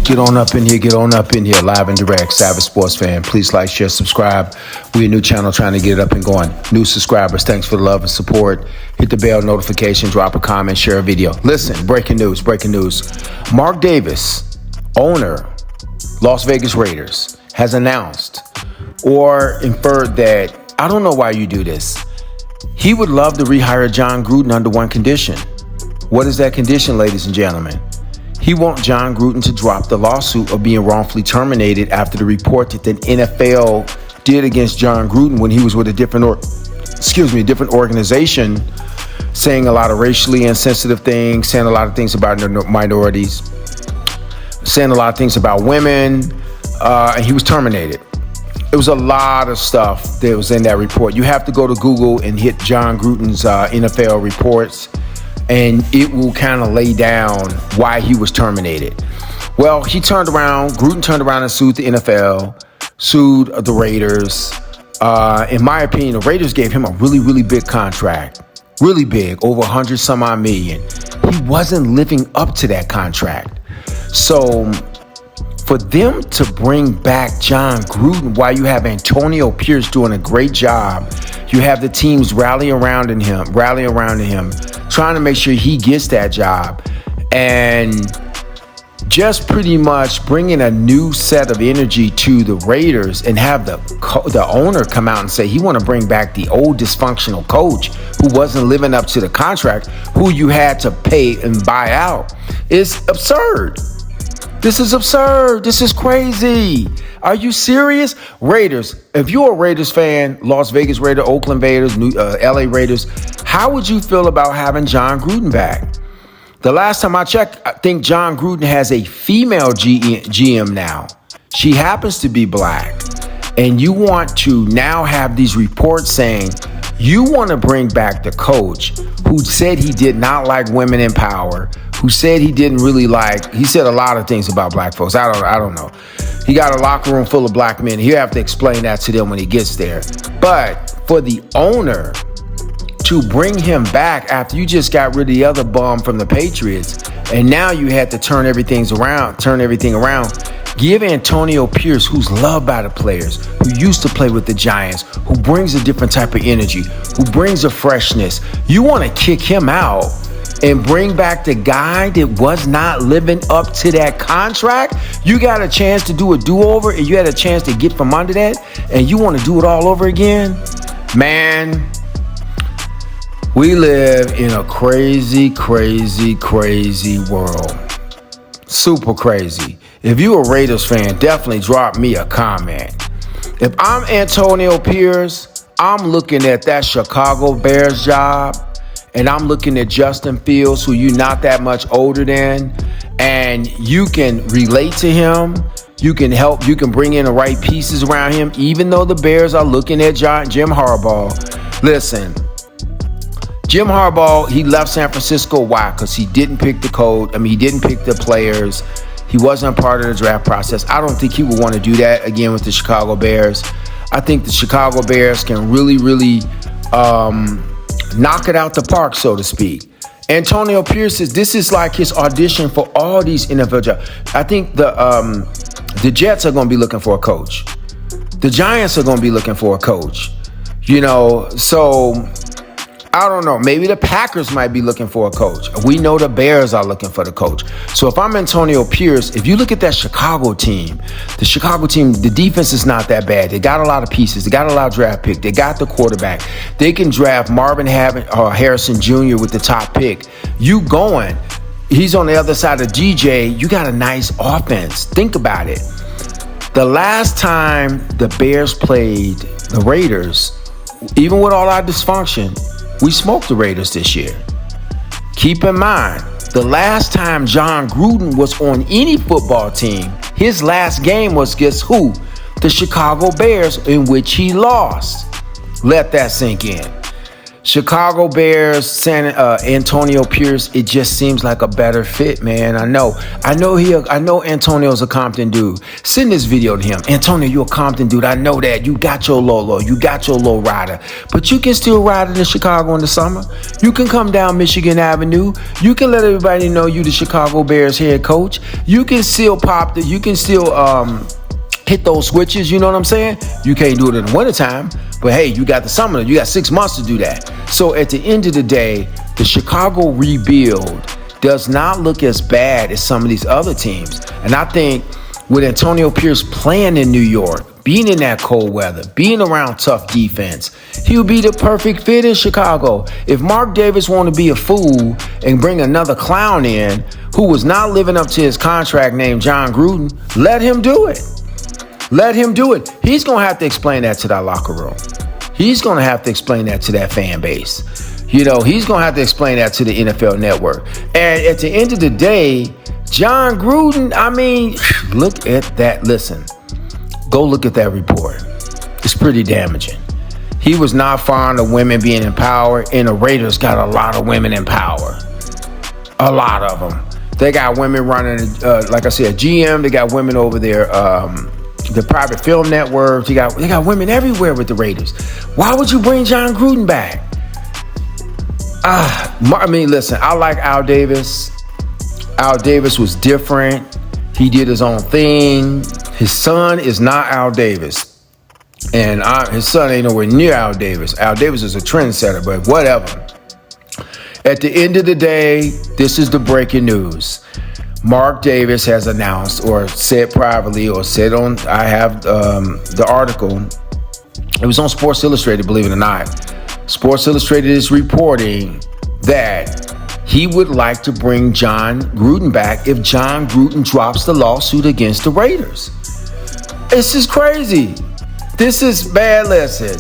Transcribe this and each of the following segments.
Get on up in here, live and direct. Savage Sports Fan. Please like, share, subscribe. We're a new channel trying to get it up and going. New subscribers, thanks for the love and support. Hit the bell notification, drop a comment, share a video. Listen, breaking news. Mark Davis, owner, Las Vegas Raiders, has announced or inferred that, I don't know why you do this, he would love to rehire Jon Gruden under one condition. What is that condition, ladies and gentlemen? He wants Jon Gruden to drop the lawsuit of being wrongfully terminated after the report that the NFL did against Jon Gruden when he was with a different organization, saying a lot of racially insensitive things, saying a lot of things about minorities, saying a lot of things about women, and he was terminated. It was a lot of stuff that was in that report. You have to go to Google and hit Jon Gruden's NFL reports, and it will kind of lay down why he was terminated. Well, Gruden turned around and sued the NFL, sued the Raiders. In my opinion, the Raiders gave him a really, really big contract. Really big, over 100 some odd million. He wasn't living up to that contract. So for them to bring back Jon Gruden while you have Antonio Pierce doing a great job, you have the teams rallying around him, trying to make sure he gets that job, and just pretty much bringing a new set of energy to the Raiders, and have the owner come out and say he want to bring back the old dysfunctional coach who wasn't living up to the contract, who you had to pay and buy out. It's absurd. This is absurd. This is crazy. Are you serious? Raiders, if you're a Raiders fan, Las Vegas Raiders, Oakland Raiders, LA Raiders, how would you feel about having Jon Gruden back? The last time I checked, I think Jon Gruden has a female GM now. She happens to be black. And you want to now have these reports saying you want to bring back the coach who said he did not like women in power, who said he said a lot of things about black folks. I don't know. He got a locker room full of black men. He'll have to explain that to them when he gets there. But for the owner to bring him back after you just got rid of the other bum from the Patriots, and now you had to turn everything around, give Antonio Pierce, who's loved by the players, who used to play with the Giants, who brings a different type of energy, who brings a freshness. You want to kick him out and bring back the guy that was not living up to that contract? You got a chance to do a do-over, and you had a chance to get from under that, and you want to do it all over again? Man, we live in a crazy, crazy, crazy world. Super crazy. If you're a Raiders fan, definitely drop me a comment. If I'm Antonio Pierce, I'm looking at that Chicago Bears job, and I'm looking at Justin Fields, who you're not that much older than, and you can relate to him. You can help. You can bring in the right pieces around him, even though the Bears are looking at Jim Harbaugh. Listen, Jim Harbaugh, he left San Francisco. Why? Because he didn't pick the code. He didn't pick the players. He wasn't a part of the draft process. I don't think he would want to do that again with the Chicago Bears. I think the Chicago Bears can really, really knock it out the park, so to speak. Antonio Pierce this is like his audition for all these NFL jobs. I think the Jets are going to be looking for a coach. The Giants are going to be looking for a coach. So I don't know. Maybe the Packers might be looking for a coach. We know the Bears are looking for the coach. So if I'm Antonio Pierce, if you look at that Chicago team, the defense is not that bad. They got a lot of pieces. They got a lot of draft picks. They got the quarterback. They can draft Marvin Harrison Jr. with the top pick. You going. He's on the other side of DJ. You got a nice offense. Think about it. The last time the Bears played the Raiders, even with all our dysfunction, we smoked the Raiders this year. Keep in mind, the last time Jon Gruden was on any football team, his last game was, guess who? The Chicago Bears, in which he lost. Let that sink in. Chicago Bears, Antonio Pierce, it just seems like a better fit, man. I know Antonio's a Compton dude. Send this video to him. Antonio, you're a Compton dude. I know that. You got your Lolo. You got your low rider. But you can still ride it in Chicago in the summer. You can come down Michigan Avenue. You can let everybody know you the Chicago Bears head coach. You can still hit those switches, you know what I'm saying? You can't do it in the wintertime, but hey, you got the summer, you got 6 months to do that. So at the end of the day, the Chicago rebuild does not look as bad as some of these other teams. And I think with Antonio Pierce playing in New York, being in that cold weather, being around tough defense, he would be the perfect fit in Chicago. If Mark Davis want to be a fool and bring another clown in who was not living up to his contract named Jon Gruden, let him do it. Let him do it. He's going to have to explain that to that locker room. He's going to have to explain that to that fan base. He's going to have to explain that to the NFL Network. And at the end of the day, Jon Gruden, I mean, look at that. Listen, go look at that report. It's pretty damaging. He was not fond of women being in power, and the Raiders got a lot of women in power. A lot of them. They got women running, like I said, GM. They got women over there, the private film network. They got women everywhere with the Raiders. Why would you bring Jon Gruden back? I mean, listen, I like Al Davis. Al Davis was different. He did his own thing. His son is not Al Davis. And his son ain't nowhere near Al Davis. Al Davis is a trendsetter, but whatever. At the end of the day, this is the breaking news. Mark Davis has announced or said privately or said on, I have the article. It was on Sports Illustrated, believe it or not. Sports Illustrated is reporting that he would like to bring Jon Gruden back if Jon Gruden drops the lawsuit against the Raiders. This is crazy. This is bad. Listen,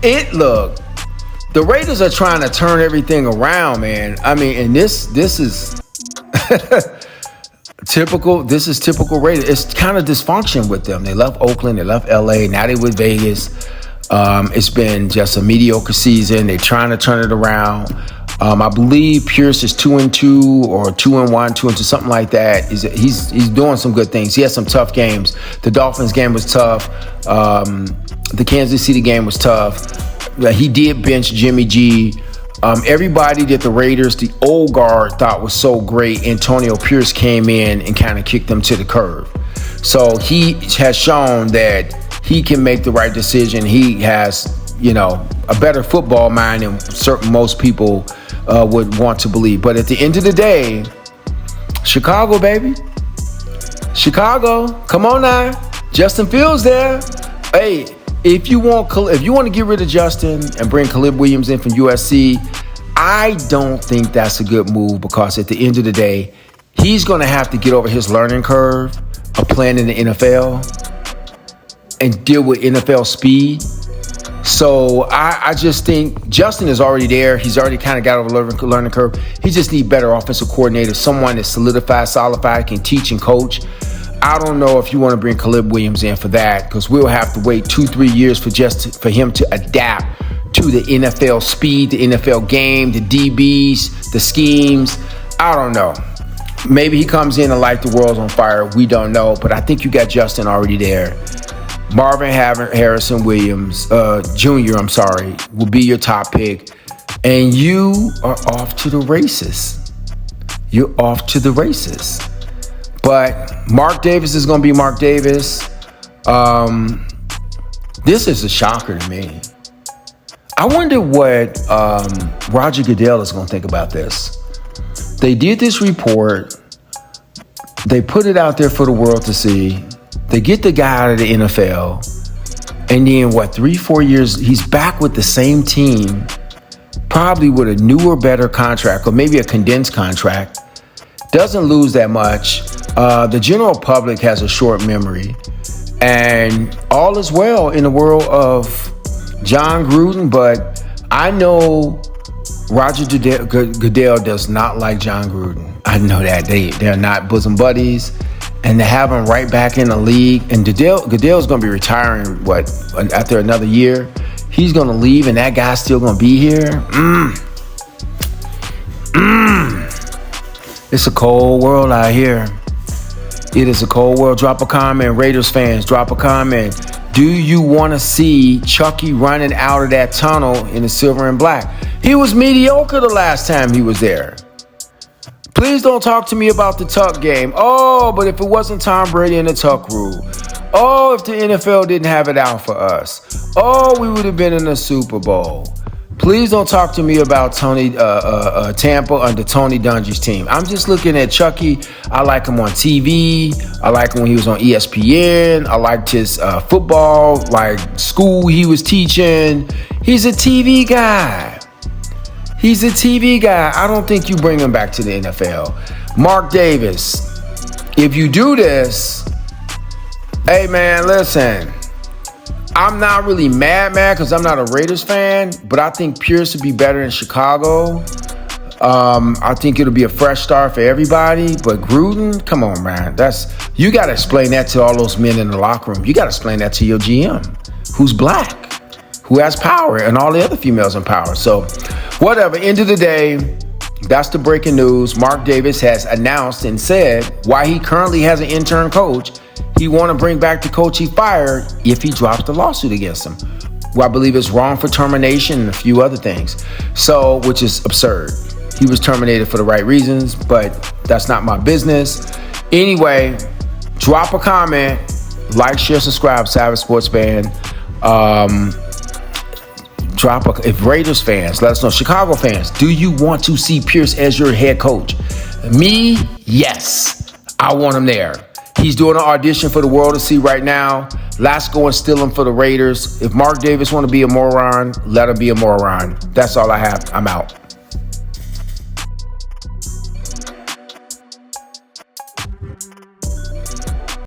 the Raiders are trying to turn everything around, man. I mean, and this is typical. This is typical Raiders. It's kind of dysfunction with them. They left Oakland, they left LA, now they with Vegas. It's been just a mediocre season. They're trying to turn it around. I believe Pierce is 2-2 or 2-1, 2-2, something like that. He's doing some good things. He has some tough games. The Dolphins game was tough. The Kansas City game was tough. He did bench Jimmy G. Everybody that the Raiders, the old guard, thought was so great, Antonio Pierce came in and kind of kicked them to the curb. So he has shown that he can make the right decision. He has, a better football mind than most people would want to believe. But at the end of the day, Chicago, baby. Chicago, come on now. Justin Fields there. Hey, if you want to get rid of Justin and bring Caleb Williams in from USC, I don't think that's a good move, because at the end of the day, he's going to have to get over his learning curve of playing in the NFL and deal with NFL speed. So I just think Justin is already there. He's already kind of got over the learning curve. He just needs better offensive coordinators, someone that's solidified, can teach and coach. I don't know if you want to bring Caleb Williams in for that, because we'll have to wait 2-3 years for him to adapt to the NFL speed, the NFL game, the DBs, the schemes. I don't know. Maybe he comes in and light the world's on fire. We don't know, but I think you got Justin already there. Marvin Harrison Williams, Jr., will be your top pick. And you are off to the races. You're off to the races. But Mark Davis is going to be Mark Davis. This is a shocker to me. I wonder what Roger Goodell is going to think about this. They did this report. They put it out there for the world to see. They get the guy out of the NFL. And then 3-4 years, he's back with the same team, probably with a newer, better contract, or maybe a condensed contract. Doesn't lose that much. The general public has a short memory. And all is well in the world of Jon Gruden, but I know Roger Goodell does not like Jon Gruden. I know that. They're not bosom buddies. And to have him right back in the league, and Goodell's going to be retiring, after another year? he's going to leave and that guy's still going to be here. It's a cold world out here. It is a cold world. Drop a comment, Raiders fans. Drop a comment. Do you want to see Chucky running out of that tunnel in the silver and black? He was mediocre the last time he was there. Please don't talk to me about the tuck game. Oh, but if it wasn't Tom Brady and the tuck rule. Oh, if the NFL didn't have it out for us. Oh, we would have been in the Super Bowl. Please don't talk to me about Tampa under Tony Dungy's team. I'm just looking at Chucky. I like him on TV. I like him when he was on ESPN. I liked his football, like school he was teaching. He's a TV guy. He's a TV guy. I don't think you bring him back to the NFL. Mark Davis, if you do this, hey man, listen. I'm not really mad because I'm not a Raiders fan, but I think Pierce would be better in Chicago. I think it'll be a fresh start for everybody. But Gruden, come on, man. You got to explain that to all those men in the locker room. You got to explain that to your GM, who's black, who has power, and all the other females in power. So, whatever. End of the day, that's the breaking news. Mark Davis has announced and said why he currently has an intern coach. He want to bring back the coach he fired if he drops the lawsuit against him. Well, I believe it's wrong for termination and a few other things. So, which is absurd. He was terminated for the right reasons, but that's not my business. Anyway, drop a comment, like, share, subscribe, Savage Sports Fan. If Raiders fans, let us know. Chicago fans, do you want to see Pierce as your head coach? Me, yes. I want him there. He's doing an audition for the world to see right now. Let's go and steal him for the Raiders. If Mark Davis want to be a moron, let him be a moron. That's all I have. I'm out.